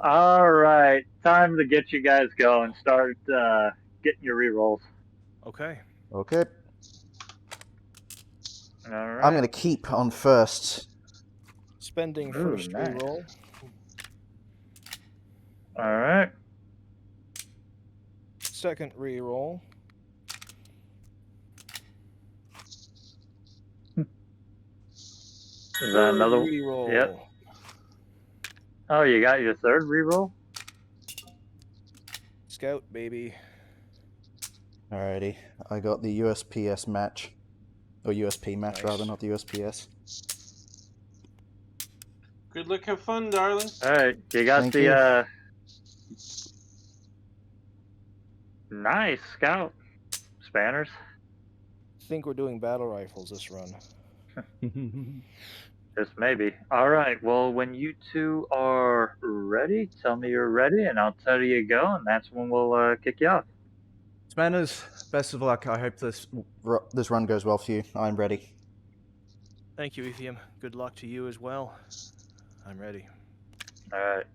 All right, time to get you guys going. Start getting your rerolls. Okay. Okay. All right. I'm going to keep on first. Spending Ooh, first nice. reroll. All right. Second reroll. Is that another? Reroll. Yep. Oh, you got your third reroll? Scout, baby. Alrighty. I got the USPS match. Or USP match, Nice. rather, not the USPS. Good luck, have fun, darling. All right, you got Thank the you. nice scout spanners. I think we're doing battle rifles this run. Just maybe. All right. Well, when you two are ready, tell me you're ready, and I'll tell you go, and that's when we'll kick you off. Spanners, best of luck. I hope this run goes well for you. I'm ready. Thank you, Ethium. Good luck to you as well. I'm ready. All right.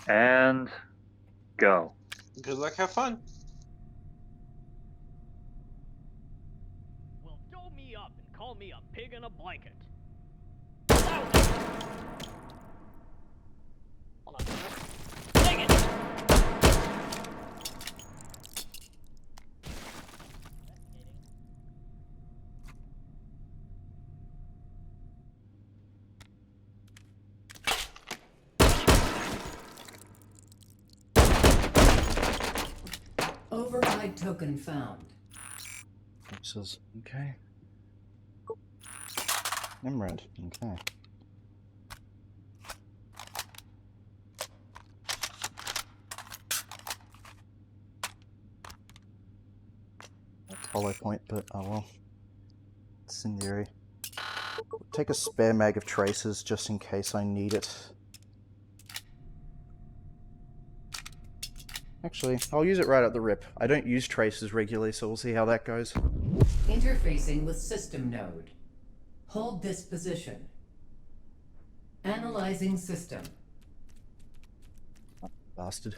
And go. Good luck, have fun. Will dough me up and call me a pig in a blanket. Hold on. Dang it! Override token found. This is okay. Emerald. Okay. That's hollow point, but oh well. Incendiary. Take a spare mag of traces just in case I need it. Actually, I'll use it right at the rip. I don't use traces regularly, so we'll see how that goes. Interfacing with system node. Hold this position. Analyzing system. Bastard.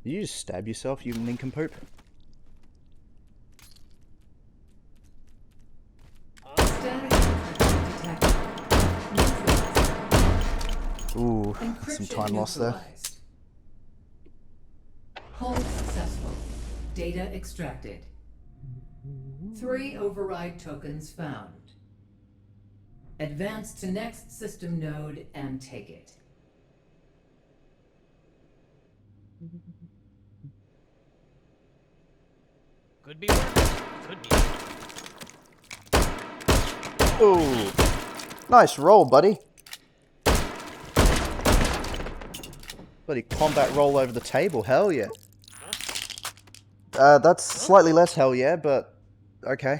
Did you just stab yourself, you nincompoop? Static detected. Ooh, Encryption some time lost there. neutralized. Hold successful. Data extracted. 3 override tokens found. Advance to next system node and take it. Could be worse. Could be. Ooh, nice roll, buddy. Bloody combat roll over the table, hell yeah. That's slightly less hell yeah, but okay.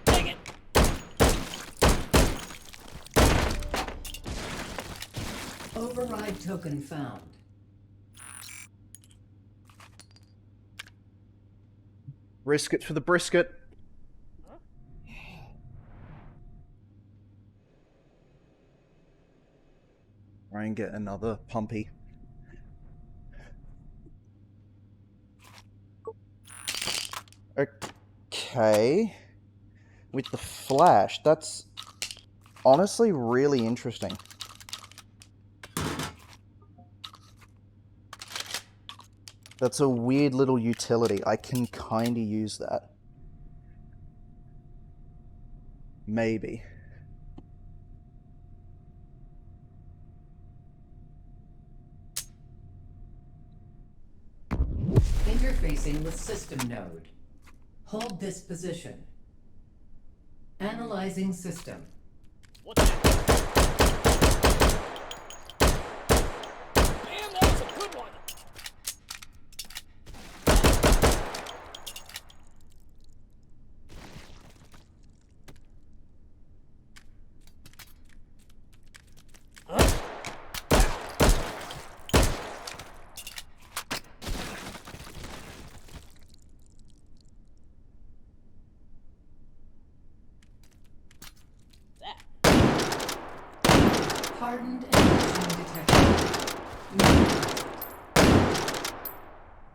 Dang it! Override token found. Risk it for the brisket. Try and get another pumpy. Okay. With the flash, that's honestly really interesting. That's a weird little utility. I can kinda use that. Maybe. Interfacing with system node. Hold this position. Analyzing system. What's that? Damn, that was a good one. Hardened and machine detected.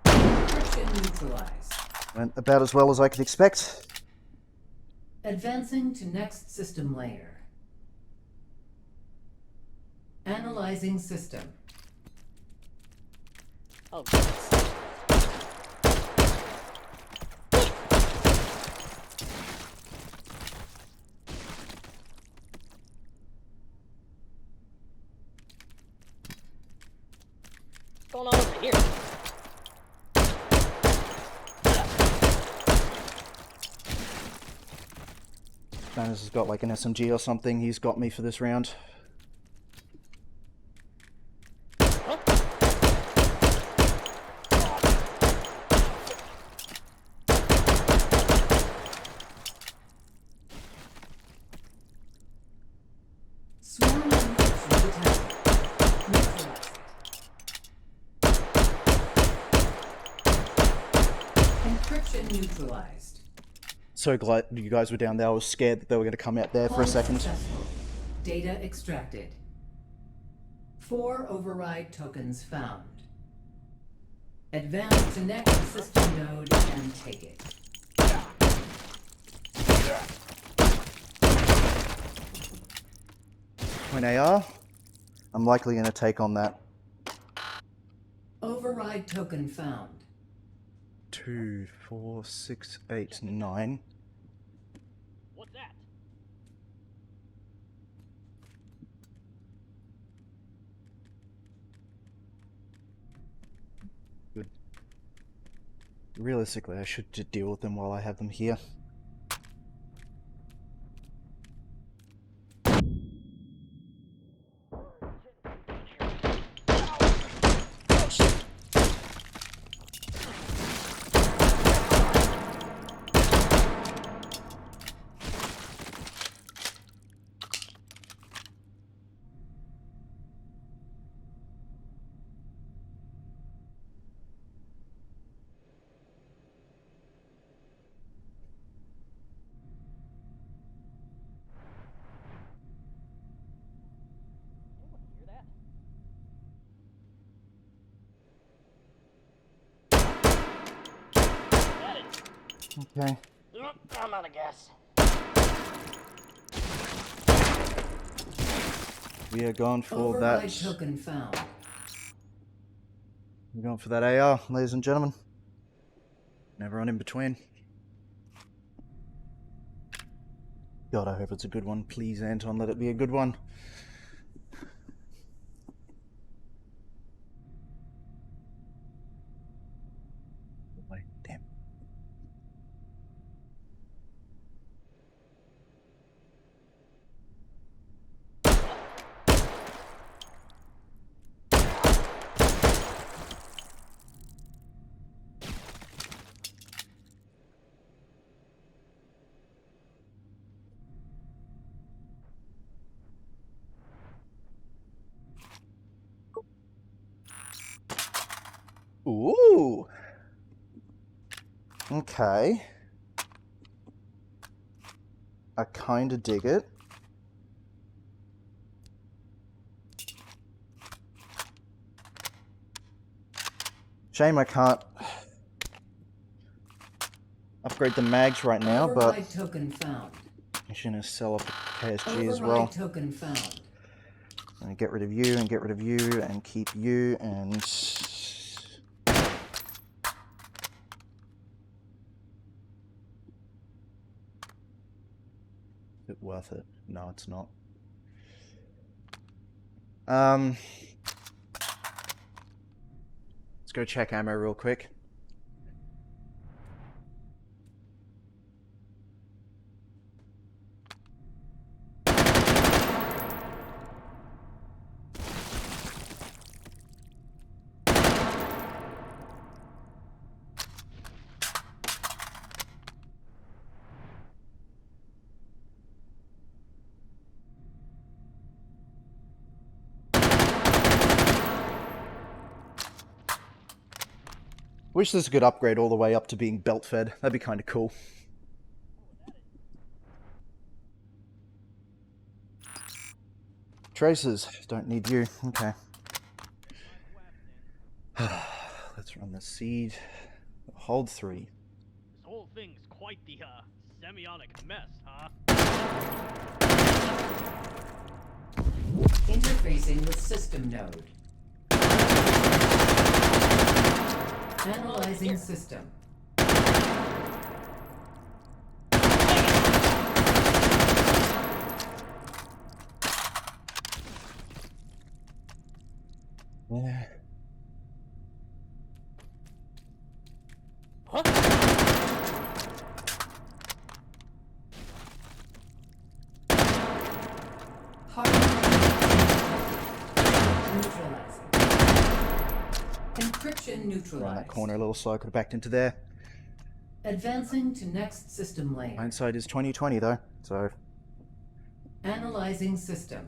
Encryption neutralized. Went about as well as I could expect. Advancing to next system layer. Analyzing system. Oh, goodness. What's going on over here? Manus has got like an SMG or something. He's got me for this round. Huh? Swarm encryption detected. Neutralized. Encryption neutralized. So glad you guys were down there. I was scared that they were going to come out there for a Hold second. successful. Data extracted. 4 override tokens found. Advance to next system node and take it. When AR, I'm likely going to take on that. Override token found. 2, 4, 6, 8, 9. What's that? Good. Realistically, I should just deal with them while I have them here. Anyone hear that? That is. Okay. I'm out of gas. We are going for Override that. token found. We're going for that AR, ladies and gentlemen. And everyone in between. God, I hope it's a good one. Please, Anton, let it be a good one. Wait, damn. Ooh. Okay. I kinda dig it. Shame I can't upgrade the mags right now, but Override token found. I'm just gonna sell off the KSG Override as well. token found. I'm gonna get rid of you and get rid of you and keep you and it worth it? No, it's not. Let's go check ammo real quick. Wish this could upgrade all the way up to being belt fed. That'd be kind of cool. Traces. Don't need you. Okay. Let's run the seed. Hold 3. This whole thing's quite the, semiotic mess, huh? Interfacing with system node. Analyzing system. Yeah. Huh? Neutralizing. Encryption neutralized. Around that corner a little so I could have backed into there. Advancing to next system layer. Hindsight is 20/20 though, so Analyzing system.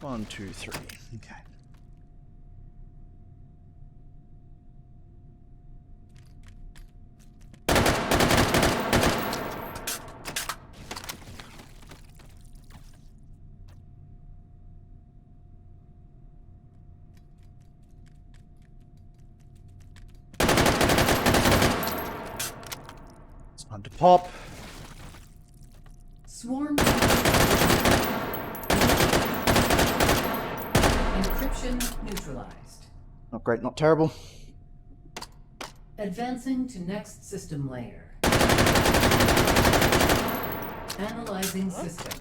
One, two, three. Okay. It's on to pop. Swarm. Encryption neutralized. Not great, not terrible. Advancing to next system layer. Analyzing system.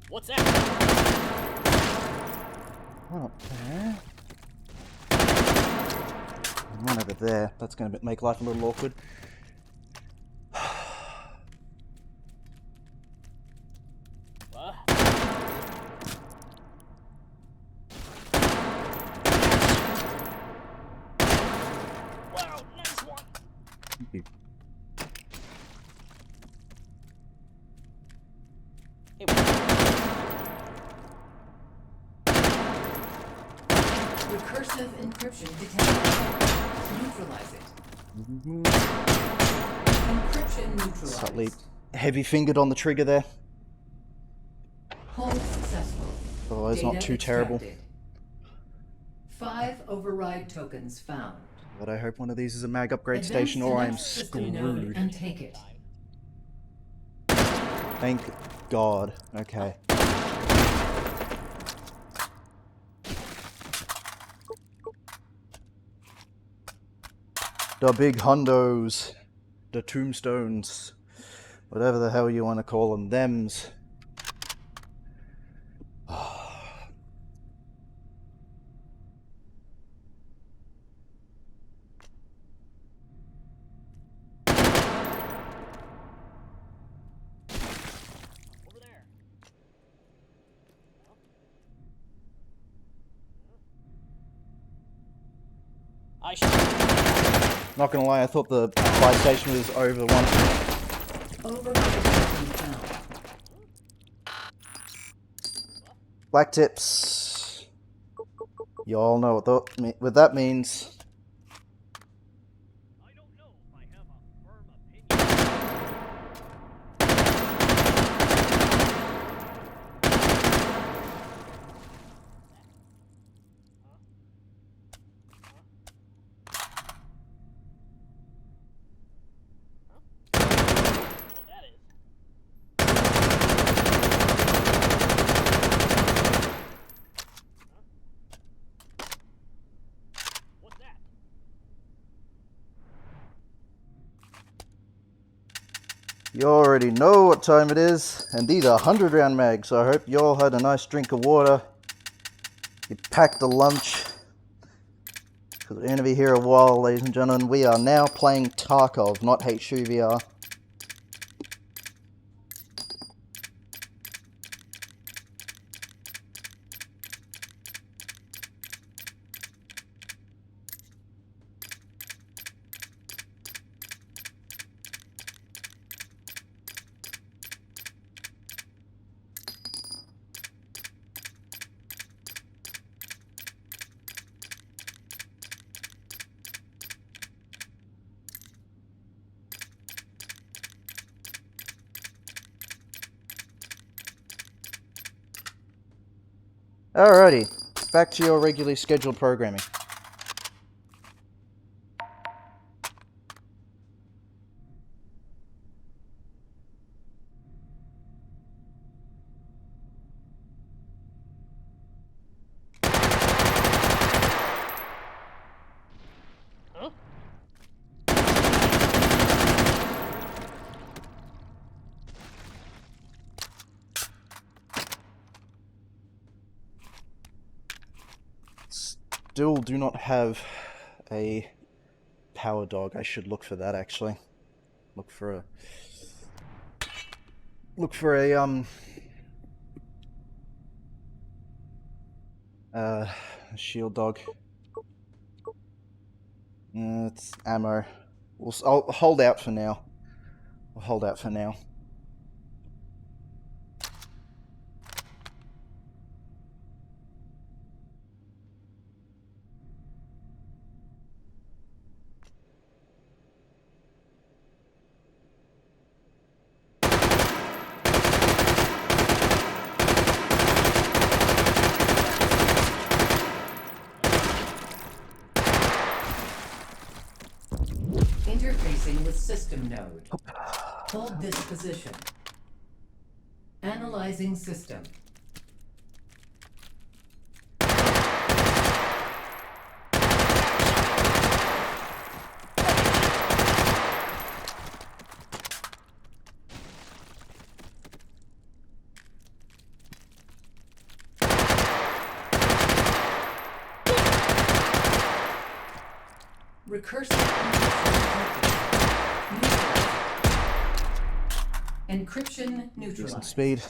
What's that? One up there. And one over there. That's going to make life a little awkward. What? Wow, nice one. Thank you. Hey, Recursive encryption detected. Neutralize it. Encryption neutralized. Slightly heavy-fingered on the trigger there. Hold successful. Otherwise, not Data too terrible. extracted. 5 override tokens found. But I hope one of these is a mag upgrade Advance station to or I'm next system node screwed. and take it. Thank God. Okay. The big hundos. The tombstones. Whatever the hell you want to call them. Thems. over there. I should. Not gonna lie, I thought the buy station was over one. Override token found. Black tips. You all know what that means. I don't know if I have a firm opinion. You already know what time it is, and these are 100-round mags. So I hope you all had a nice drink of water. You packed a lunch. Because we're going to be here a while, ladies and gentlemen. We are now playing Tarkov, not HUVR. Alrighty, back to your regularly scheduled programming. Huh? Still do not have a power dog. I should look for that, actually. Look for a shield dog. It's ammo. I'll hold out for now. I'll hold out for now. Interfacing with system node. Hold this position. Analyzing system. Recursive encryption neutralized. Decent speed.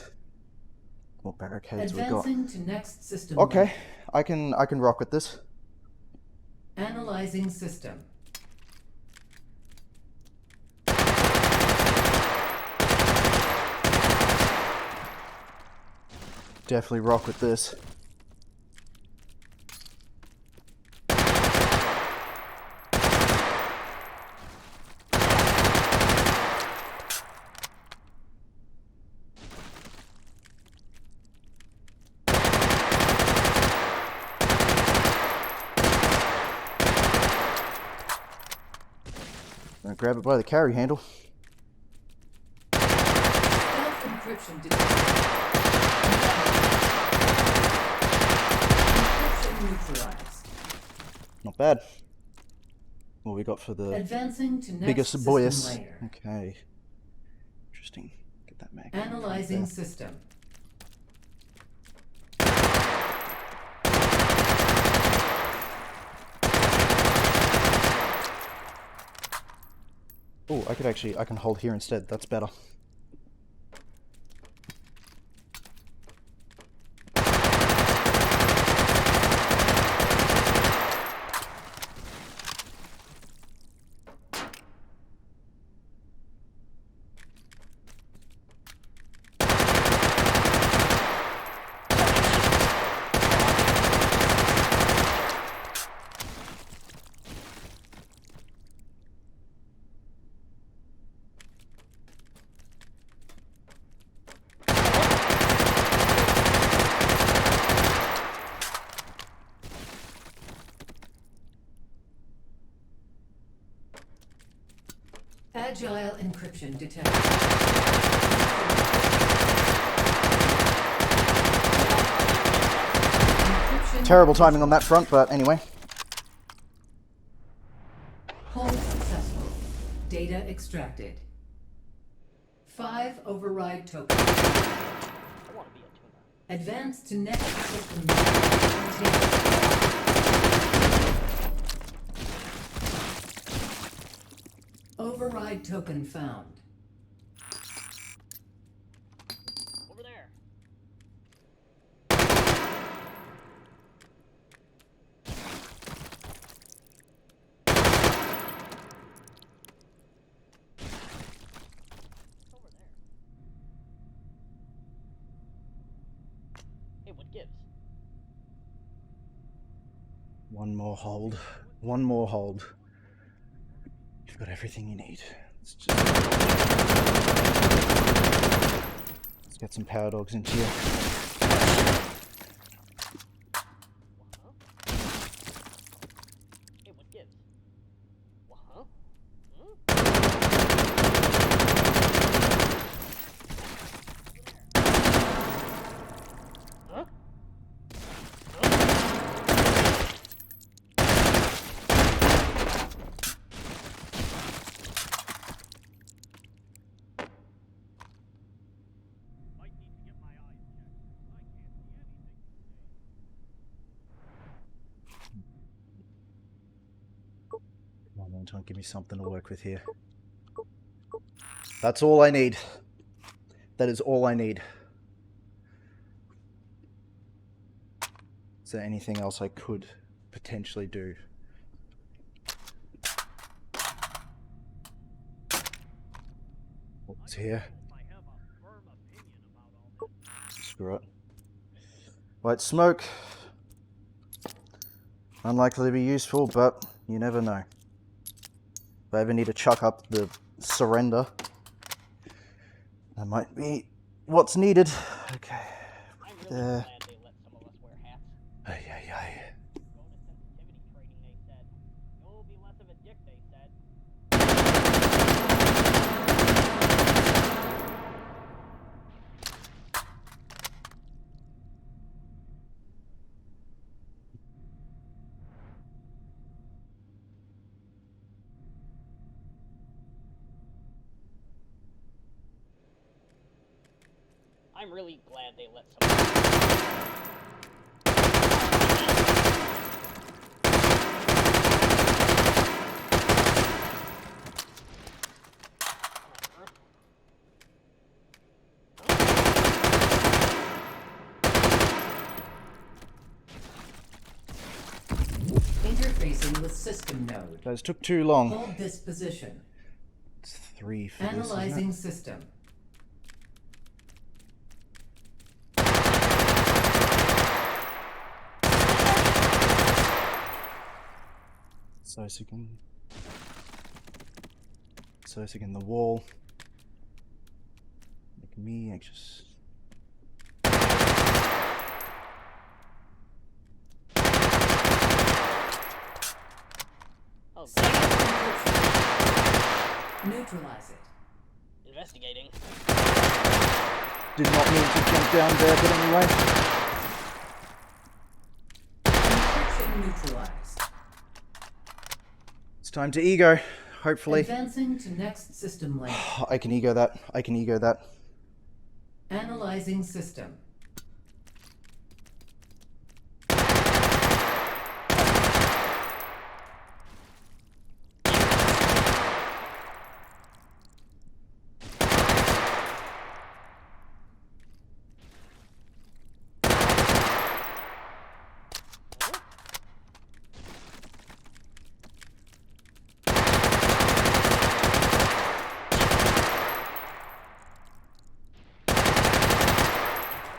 What barricades we got? Advancing to next system. Okay, I can rock with this. Analyzing system. Definitely rock with this. Gonna grab it by the carry handle. Stealth encryption detected. Encryption neutralized. Not bad. What we got for the Advancing to next biggest system boyus? layer. Okay. Interesting. Get that mag. Analyzing there. system. Oh, I can hold here instead. That's better. Agile encryption detected. Encryption Terrible timing on that front, but anyway. Hold successful. Data extracted. 5 override tokens. I want to be a tuner. Advance to next system. Override token found. Over there. Over there. Hey, what gives? One more hold. One more hold. You've got everything you need. Let's get some power dogs into you. Huh? Hey, what gives? Huh? Huh? Might need to get my eyes checked. I can't see anything. Come on, Anton, give me something to work with here. That's all I need. That is all I need. Is there anything else I could potentially do? What's here? I have a firm opinion about all this. Screw it. White smoke. Unlikely to be useful, but you never know. If I ever need to chuck up the surrender, that might be what's needed. Okay. I'm really There. glad they let some of us wear hats. Ay, ay, ay. Go to sensitivity training, they said. You'll be less of a dick, they said. I'm really glad they let some. Interfacing with system node. Guys, took too long. Hold this position. It's 3 for this, isn't it? Analyzing system. Sosig the wall. Making me anxious. Oh, Neutralize it. investigating. Did not mean to jump down there, but anyway. Encryption neutralized. It's time to ego, hopefully. Advancing to next system layer. I can ego that. I can ego that. Analyzing system.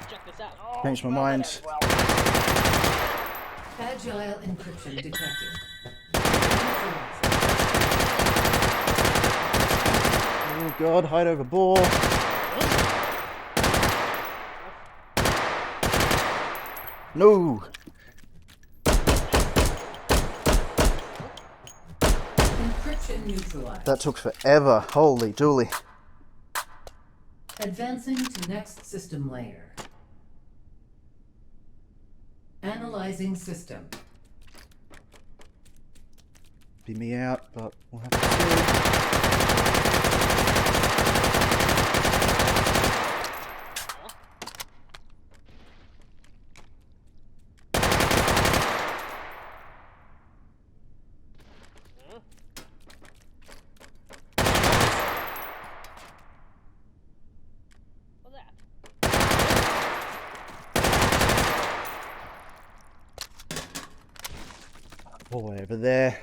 Check this out. Changed my mind. Agile encryption detected. Oh god, hide over bore. No! Encryption neutralized. That took forever. Holy dooly. Advancing to next system layer. Analyzing system. Be me out, but we'll have to see. boy over there.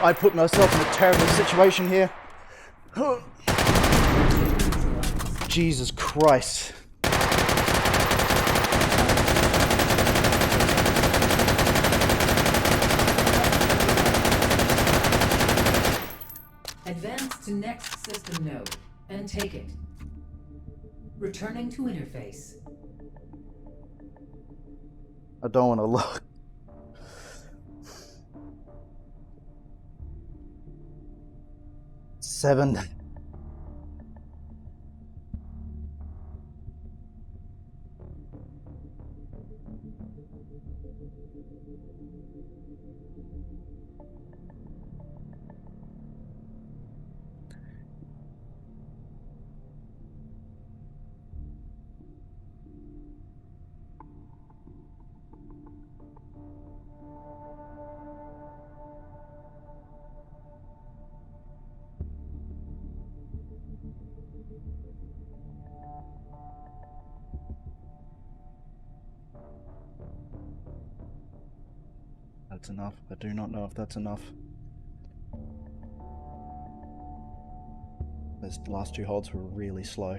I put myself in a terrible situation here. Jesus Christ. Advance to next system node and take it. Returning to interface. I don't want to look. Seven. That's enough. I do not know if that's enough. Those last two holds were really slow.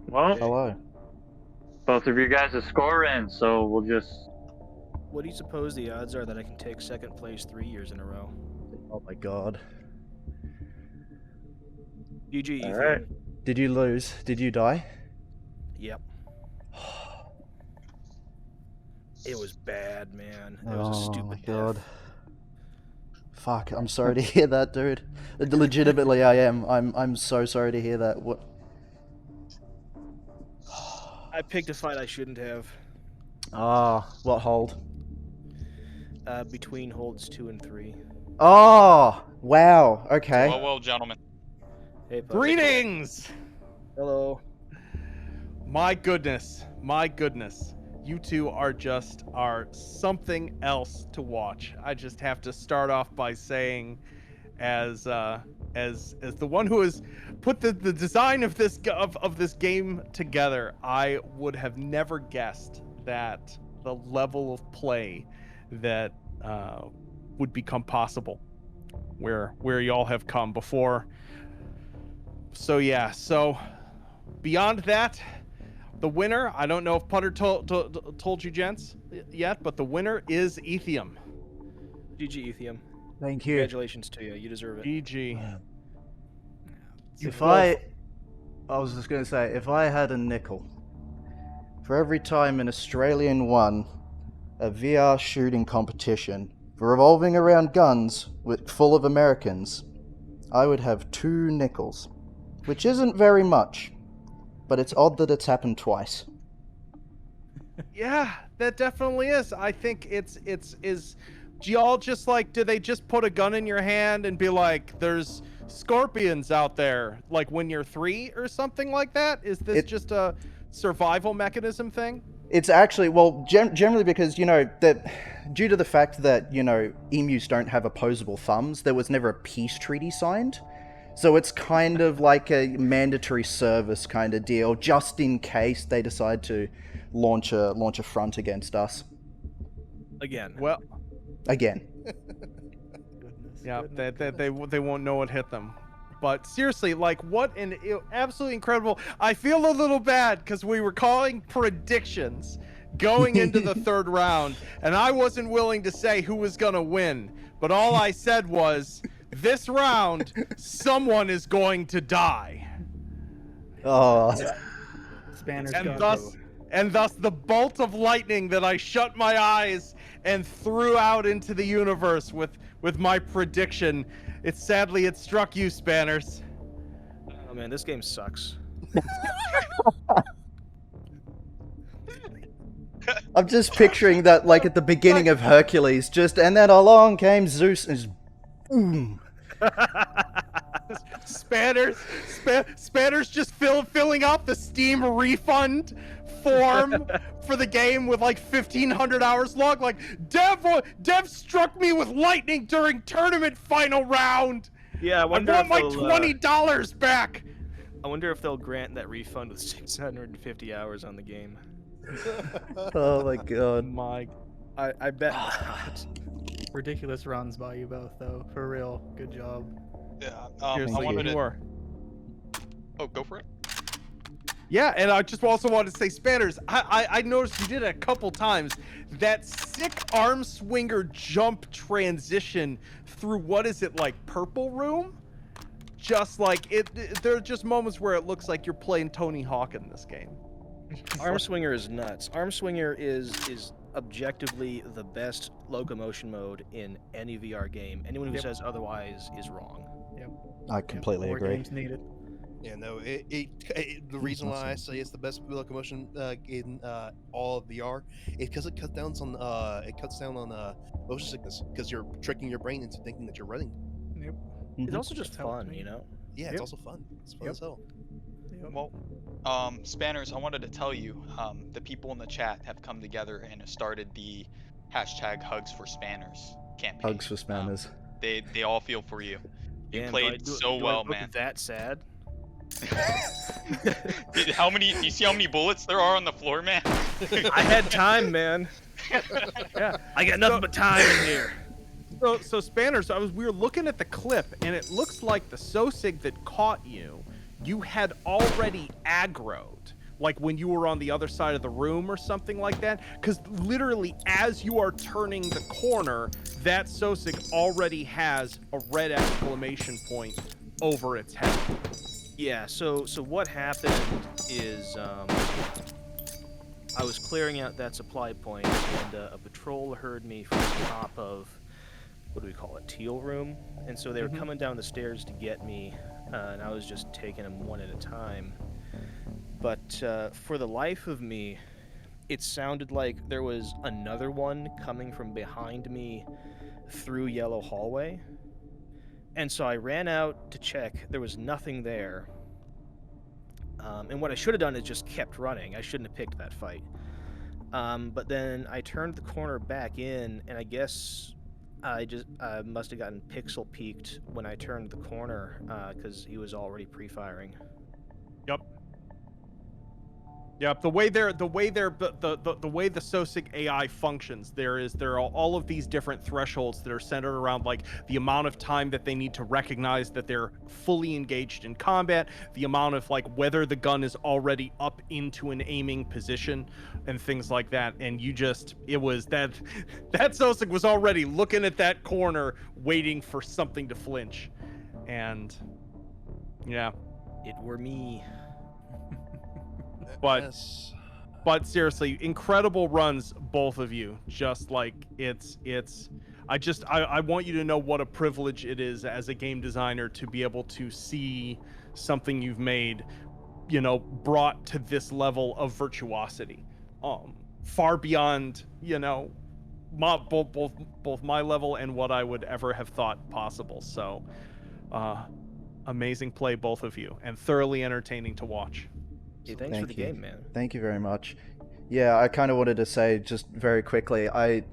Well, Hello. both of you guys are scoring, so we'll just. What do you suppose the odds are that I can take second place 3 years in a row? Oh my god. GG, Ethan. Alright. Did you lose? Did you die? Yep. It was bad, man. It was a Oh stupid my death. god. Fuck, I'm sorry to hear that, dude. Legitimately, I am. I'm so sorry to hear that. What? I picked a fight I shouldn't have. Ah, what hold? Between holds 2 and 3. Oh, wow. Okay. Well, gentlemen. Hey, Puff. Greetings! Hello. My goodness, you two are something else to watch. I just have to start off by saying, as the one who has put the design of this game together, I would have never guessed that the level of play that would become possible where y'all have come before. So yeah, so beyond that, the winner, I don't know if Putter told you gents yet, but the winner is Ethium. GG, Ethium. Thank you. Congratulations to you. You deserve it. GG. If I was just going to say, if I had a nickel for every time an Australian won a VR shooting competition revolving around guns full of Americans, I would have 2 nickels, which isn't very much, but it's odd that it's happened twice. Yeah, that definitely is. I think it's do y'all just like, do they just put a gun in your hand and be like, there's scorpions out there, like when you're 3 or something like that? Is this just a survival mechanism thing? It's actually, well, generally because, that due to the fact that, emus don't have opposable thumbs, there was never a peace treaty signed. So it's kind of like a mandatory service kind of deal, just in case they decide to launch a front against us. Again. Well, Again. Goodness, yeah, goodness, they won't know what hit them. But seriously, like, what an absolutely incredible. I feel a little bad because we were calling predictions going into the third round, and I wasn't willing to say who was going to win. But all I said was, this round, someone is going to die. Oh, Spanner's And got thus, and thus the bolt of lightning that I shut my eyes and threw out into the universe with my prediction. Sadly it struck you, Spanners. Oh man, this game sucks. I'm just picturing that, like at the beginning of Hercules, and then along came Zeus and just boom. Spanners just filling out the Steam refund form for the game with like 1,500 hours log. Like, Dev struck me with lightning during tournament final round. Yeah, I I wonder want if my they'll, $20 back. I wonder if they'll grant that refund with 650 hours on the game. Oh my god. My I bet not. ridiculous runs by you both, though. For real, good job. Yeah. Thank I seriously, wanted you to. are. Oh, go for it. Yeah, and I just also wanted to say, Spanners, I noticed you did it a couple times. That sick arm swinger jump transition through, what is it, like Purple Room? Just like, there are just moments where it looks like you're playing Tony Hawk in this game. Arm Swinger is nuts. Arm Swinger is objectively the best locomotion mode in any VR game. Anyone who says otherwise is wrong. I completely More agree. games needed. Yeah, no, the reason why I say it's the best locomotion in all of VR is because it cuts down on motion sickness, because you're tricking your brain into thinking that you're running. Yep. It's also just That's how it's fun, made. you know? Yeah, Yep. it's also fun. It's fun as hell. Well, Spanners, I wanted to tell you, the people in the chat have come together and have started the hashtag Hugs for Spanners campaign. Hugs for Spanners. They all feel for you. You Damn, played do so I well, look man. that sad? How many? You see how many bullets there are on the floor, man? I had time, man. Yeah. I got nothing but time in here. So Spanners, we were looking at the clip, and it looks like the Sosig that caught you had already aggroed, like when you were on the other side of the room or something like that. Because literally, as you are turning the corner, that Sosig already has a red exclamation point over its head. Yeah, so what happened is I was clearing out that supply point, and a patrol heard me from the top of, what do we call it, Teal Room? And so they were coming down the stairs to get me, and I was just taking them one at a time. But for the life of me, it sounded like there was another one coming from behind me through Yellow Hallway. And so I ran out to check. There was nothing there. And what I should have done is just kept running. I shouldn't have picked that fight. But then I turned the corner back in, and I guess I must have gotten pixel peaked when I turned the corner, because he was already pre-firing. Yep, the way the Sosig AI functions, there are all of these different thresholds that are centered around like the amount of time that they need to recognize that they're fully engaged in combat, the amount of like whether the gun is already up into an aiming position, and things like that. And it was that Sosig was already looking at that corner, waiting for something to flinch, and yeah, It were me. But Yes. But seriously, incredible runs, both of you. Just like I want you to know what a privilege it is as a game designer to be able to see something you've made, brought to this level of virtuosity, far beyond, both my level and what I would ever have thought possible. So, amazing play, both of you, and thoroughly entertaining to watch. Hey, thanks for the you. game, man. Thank you very much. Yeah, I kind of wanted to say just very quickly, the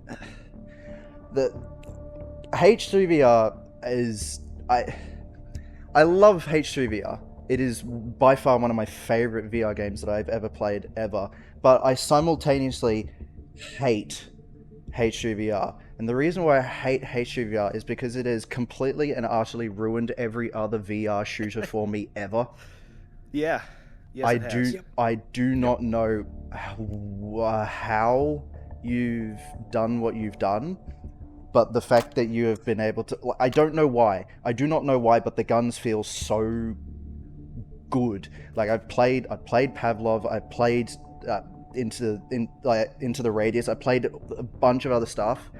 H3VR is I love H3VR. It is by far one of my favorite VR games that I've ever played ever. But I simultaneously hate H2VR. And the reason why I hate H2VR is because it has completely and utterly ruined every other VR shooter for me ever. Yeah. Yes, it has. I do not know how you've done what you've done, but the fact that you have been able to, I don't know why. I do not know why, but the guns feel so good. Like I've played Pavlov, I played into the Radius, I played a bunch of other stuff.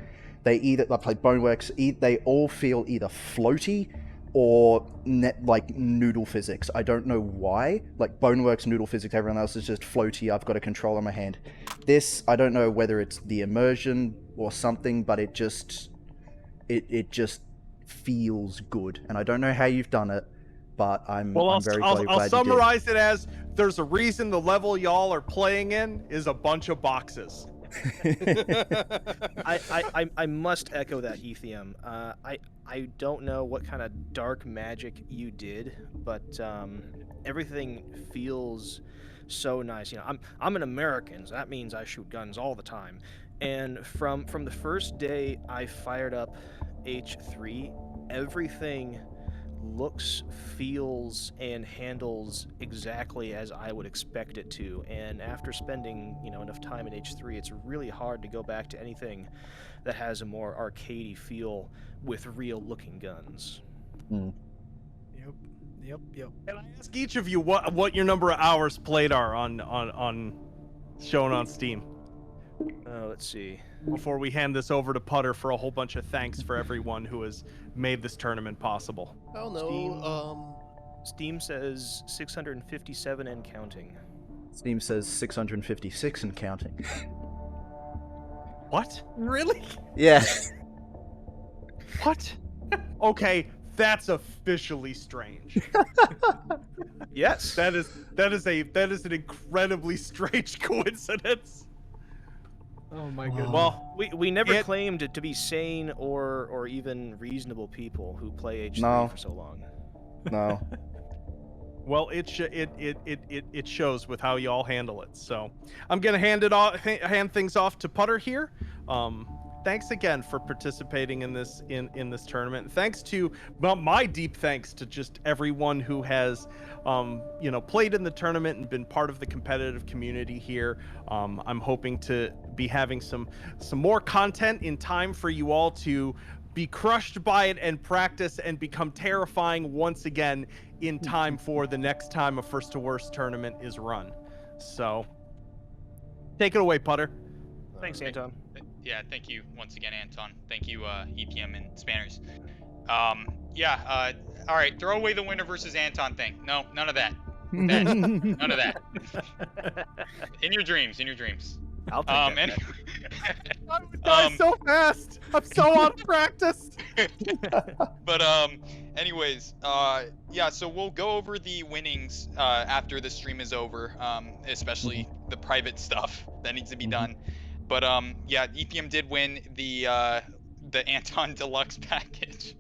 I played Boneworks. They all feel either floaty or like noodle physics. I don't know why. Like Boneworks, noodle physics. Everyone else is just floaty. I've got a controller in my hand. This, I don't know whether it's the immersion or something, but it just feels good. And I don't know how you've done it, but I'm very glad you did. I'll summarize it as there's a reason the level y'all are playing in is a bunch of boxes. I must echo that, Ethium. I don't know what kind of dark magic you did, but everything feels so nice. You know, I'm an American, so that means I shoot guns all the time. And from the first day I fired up H3, everything looks, feels, and handles exactly as I would expect it to. And after spending, enough time in H3, it's really hard to go back to anything that has a more arcadey feel with real-looking guns. Mm. Yep. Can I ask each of you what your number of hours played are on shown on Steam? Let's see. Before we hand this over to Putter for a whole bunch of thanks for everyone who has made this tournament possible. I don't know. Steam says 657 and counting. Steam says 656 and counting. What? Really? Yeah. What? Okay, that's officially strange. Yes. That is an incredibly strange coincidence. Oh my goodness. Well, we never claimed to be sane or even reasonable people who play H3 for so long. No. Well, it shows with how y'all handle it. So I'm gonna hand things off to Putter here. Thanks again for participating in this tournament. Thanks to my deep thanks to just everyone who has played in the tournament and been part of the competitive community here. I'm hoping to be having some more content in time for you all to be crushed by it and practice and become terrifying once again in time for the next time a First to Worst tournament is run. So take it away, Putter. Thanks, Anton. Yeah, thank you once again, Anton. Thank you, EPM and Spanners. All right, throw away the winner versus Anton thing. No, none of that. None of that. In your dreams. I'll take that. I would die so fast. I'm so out of practice. But anyways, so we'll go over the winnings after the stream is over, especially the private stuff that needs to be done. But EPM did win the Anton Deluxe package.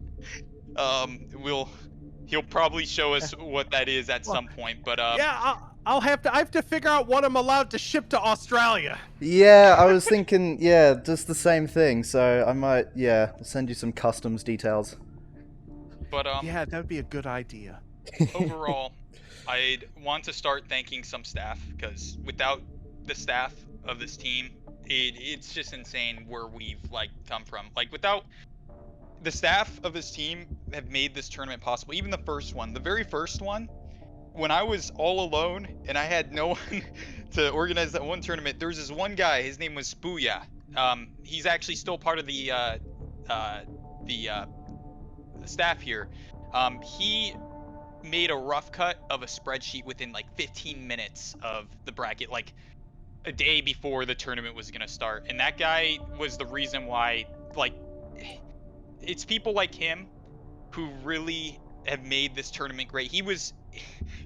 He'll probably show us what that is at some point. But I have to figure out what I'm allowed to ship to Australia. Yeah, I was thinking, just the same thing. So I might, send you some customs details. But that would be a good idea. Overall, I'd want to start thanking some staff, because without the staff of this team, it's just insane where we've come from. Without the staff of this team have made this tournament possible. Even the very first one, when I was all alone and I had no one to organize that one tournament, there was this one guy. His name was Spooya. He's actually still part of the staff here. He made a rough cut of a spreadsheet within 15 minutes of the bracket, a day before the tournament was gonna start. And that guy was the reason why, it's people like him who really have made this tournament great. He was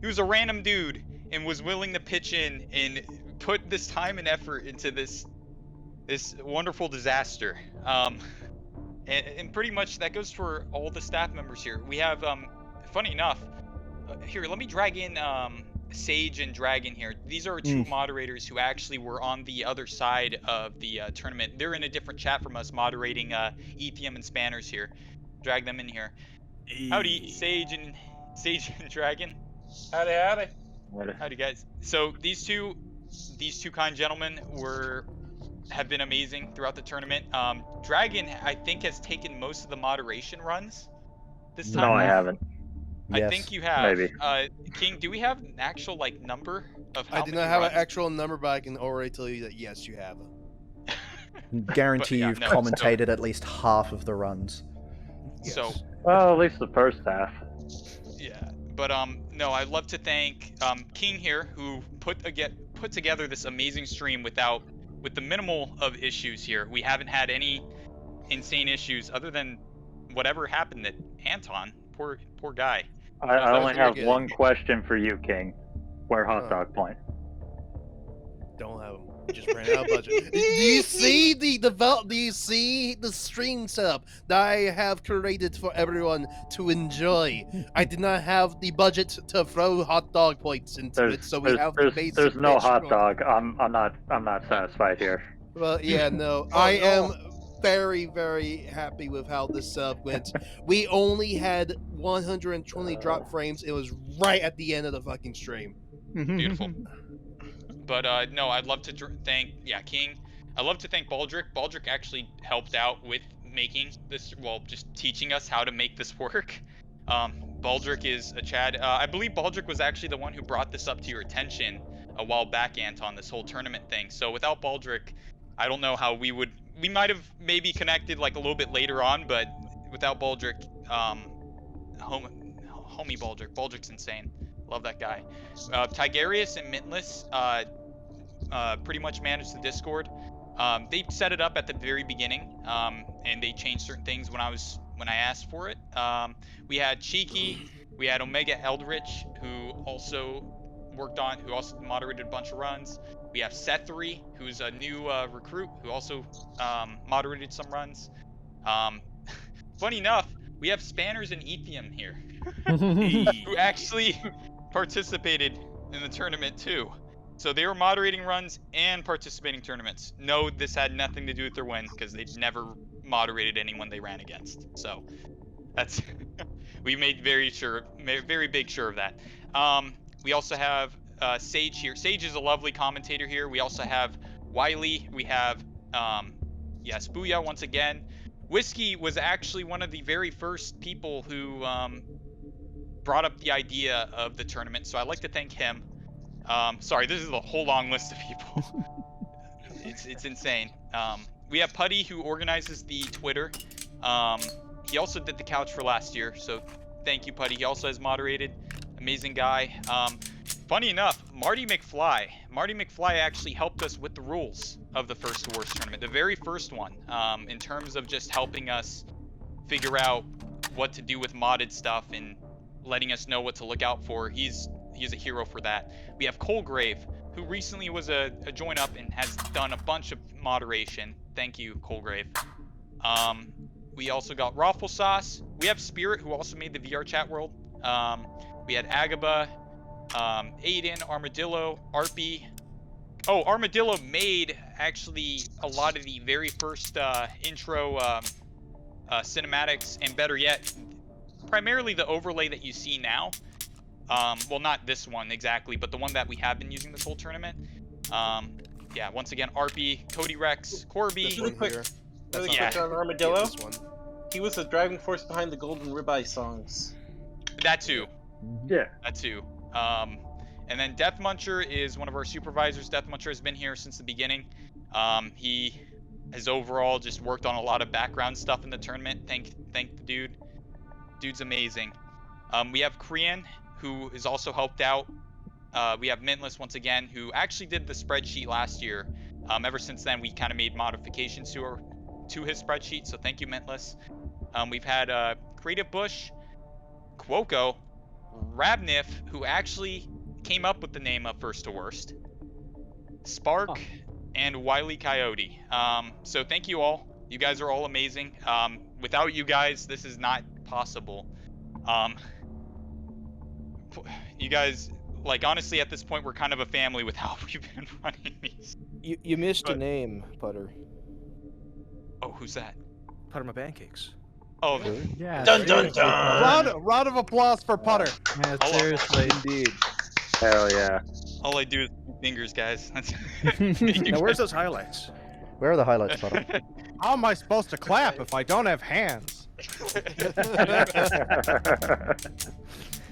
a random dude and was willing to pitch in and put this time and effort into this wonderful disaster. And pretty much that goes for all the staff members here. We have, funny enough, here, let me drag in Sage and Dragon here. These are two moderators who actually were on the other side of the tournament. They're in a different chat from us, moderating ETM and Spanners here. Drag them in here. Howdy, Sage and Dragon. Howdy. Howdy, guys. So these two kind gentlemen have been amazing throughout the tournament. Dragon, I think, has taken most of the moderation runs this time. No, I haven't. I think you have. Maybe. King, do we have an actual number of how I many do not have runs? an actual number, but I can already tell you that yes, you have. Guarantee yeah, you've no, commentated at least half of the runs. Yes. So, Well, at least the first half. yeah. But no, I'd love to thank King here, who put together this amazing stream with the minimal of issues here. We haven't had any insane issues other than whatever happened to Anton. Poor guy. I was only very have good. one question for you, King. Where hot dog point? Don't have them. You just ran out of budget. Do you see Do you see the stream setup that I have created for everyone to enjoy? I did not have the budget to throw hot dog points into it, so we have the basic. There's no hot restaurant. dog. I'm not satisfied here. Well, yeah, no, I am very, very happy with how this setup went. We only had 120 drop frames. It was right at the end of the fucking stream. Beautiful. But no, I'd love to thank King. I'd love to thank Baldric. Baldric actually helped out with making this, well, just teaching us how to make this work. Baldric is a Chad. I believe Baldric was actually the one who brought this up to your attention a while back, Anton, this whole tournament thing. So without Baldric, I don't know how we might have maybe connected like a little bit later on, but without Baldric, homie Baldric's insane. Love that guy. Tigarius and Mintless pretty much managed the Discord. They set it up at the very beginning, and they changed certain things when I asked for it. We had Cheeky, we had Omega Eldritch, who also moderated a bunch of runs. We have Sethery, who's a new recruit, who also moderated some runs. Funny enough, we have Spanners and Ethium here, who actually participated in the tournament too. So they were moderating runs and participating tournaments. No, this had nothing to do with their win, because they never moderated anyone they ran against. So that's we made very big sure of that. We also have Sage here. Sage is a lovely commentator here. We also have Wiley. We have Booyah once again. Whiskey was actually one of the very first people who brought up the idea of the tournament, so I'd like to thank him. Sorry, this is a whole long list of people. It's insane. We have Putty, who organizes the Twitter. He also did the couch for last year, so thank you, Putty. He also has moderated. Amazing guy. Funny enough, Marty McFly actually helped us with the rules of the First to Worst tournament, the very first one, in terms of just helping us figure out what to do with modded stuff and letting us know what to look out for. He's a hero for that. We have Colgrave, who recently was a join up and has done a bunch of moderation. Thank you, Colgrave. We also got Raffle Sauce. We have Spirit, who also made the VR chat world. We had Agaba, Aiden, Armadillo, Arpy. Oh, Armadillo made actually a lot of the very first intro cinematics, and better yet, primarily the overlay that you see now. Well, not this one exactly, but the one that we have been using this whole tournament. Yeah, once again, Arpy, Cody Rex, Corby. Really quick on Armadillo. He was the driving force behind the Golden Ribeye songs. That too. Yeah. That too. And then Death Muncher is one of our supervisors. Death Muncher has been here since the beginning. He has overall just worked on a lot of background stuff in the tournament. Thank the dude. Dude's amazing. We have Korean, who has also helped out. We have Mintless once again, who actually did the spreadsheet last year. Ever since then, we kind of made modifications to his spreadsheet, so thank you, Mintless. We've had Creative Bush, Quoko, Rabnif, who actually came up with the name of First to Worst, Spark, and Wily Coyote. So thank you all. You guys are all amazing. Without you guys, this is not possible. You guys like honestly, at this point, we're kind of a family with how we've been running these. You missed a name, Putter. Oh, who's that? Putter my pancakes. Oh, Yeah. Dun dun seriously, dun. Round of applause for Putter. Man, Hold on. seriously. Indeed. Hell yeah. all I do is fingers, guys. That's Now, where's those highlights? Where are the highlights, Puddle? How am I supposed to clap if I don't have hands?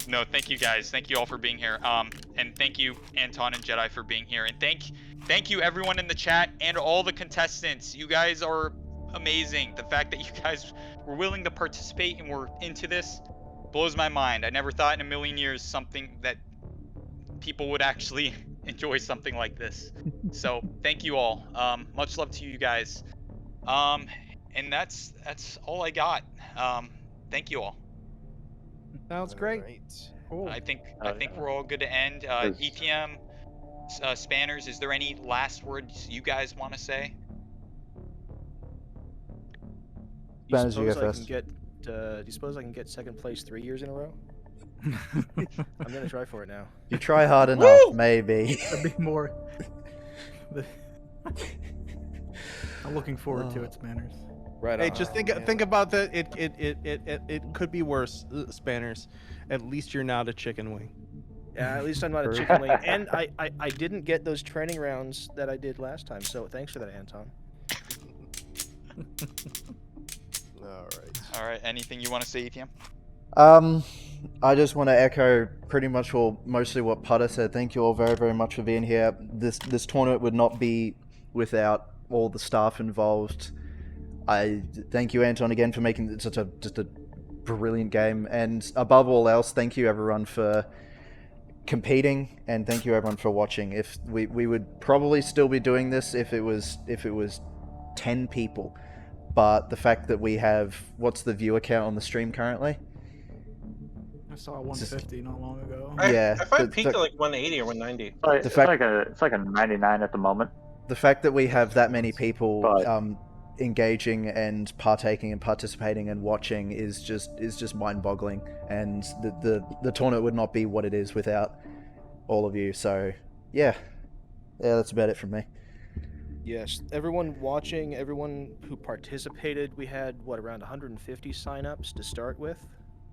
No, thank you guys. Thank you all for being here. And thank you Anton and Jedi for being here. And thank you everyone in the chat and all the contestants. You guys are amazing. The fact that you guys were willing to participate and were into this blows my mind. I never thought in a million years something that people would actually enjoy something like this. So thank you all. Much love to you guys. And that's all I got. Thank you all. Sounds great. Cool. I think we're all good to end. ETM, Spanners, is there any last words you guys want to say? Spanners, you go suppose I first. can get, do you suppose I can get second place 3 years in a row? I'm gonna try for it now. You try hard enough, maybe. That'd be more. I'm looking forward to its manners. Right Hey, on. just think about that. It could be worse, Spanners. At least you're not a chicken wing. Yeah, at least I'm not a chicken wing. And I didn't get those training rounds that I did last time, so thanks for that, Anton. All right. Anything you want to say, ETM? I just want to echo pretty much mostly what Putter said. Thank you all very, very much for being here. This tournament would not be without all the staff involved. I thank you, Anton, again for making it such a brilliant game, and above all else, thank you everyone for competing, and thank you everyone for watching. If we would probably still be doing this if it was 10 people, but the fact that we have, what's the viewer count on the stream currently? I saw 150 not long ago. Yeah, I find peaked at like 180 or 190. It's like a 99 at the moment. The fact that we have that many people But- engaging and partaking and participating and watching is just mind-boggling, and the tournament would not be what it is without all of you. So yeah, that's about it from me. Yes, everyone watching, everyone who participated, we had around 150 signups to start with.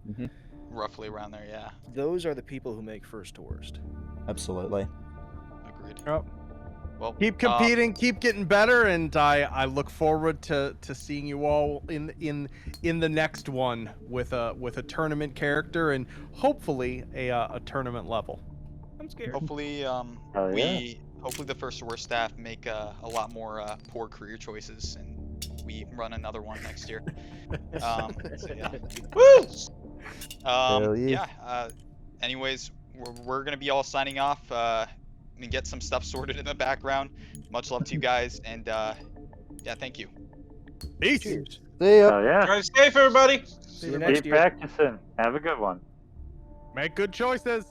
Mm-hmm. Roughly around there, yeah. Those are the people who make first to worst. Absolutely. Agreed. Yep. Well, Keep competing, keep getting better, and I look forward to seeing you all in the next one with a tournament character and hopefully a tournament level. I'm scared. Hopefully, hopefully the first to worst staff make a lot more poor career choices, and we run another one next year. So, yeah. Woo! Hell yeah. Anyways, we're gonna be all signing off. And get some stuff sorted in the background. Much love to you guys, and yeah, thank you. Peace. Cheers. See ya. So yeah, Drive safe, everybody. See you next keep year. practicing. Have a good one. Make good choices.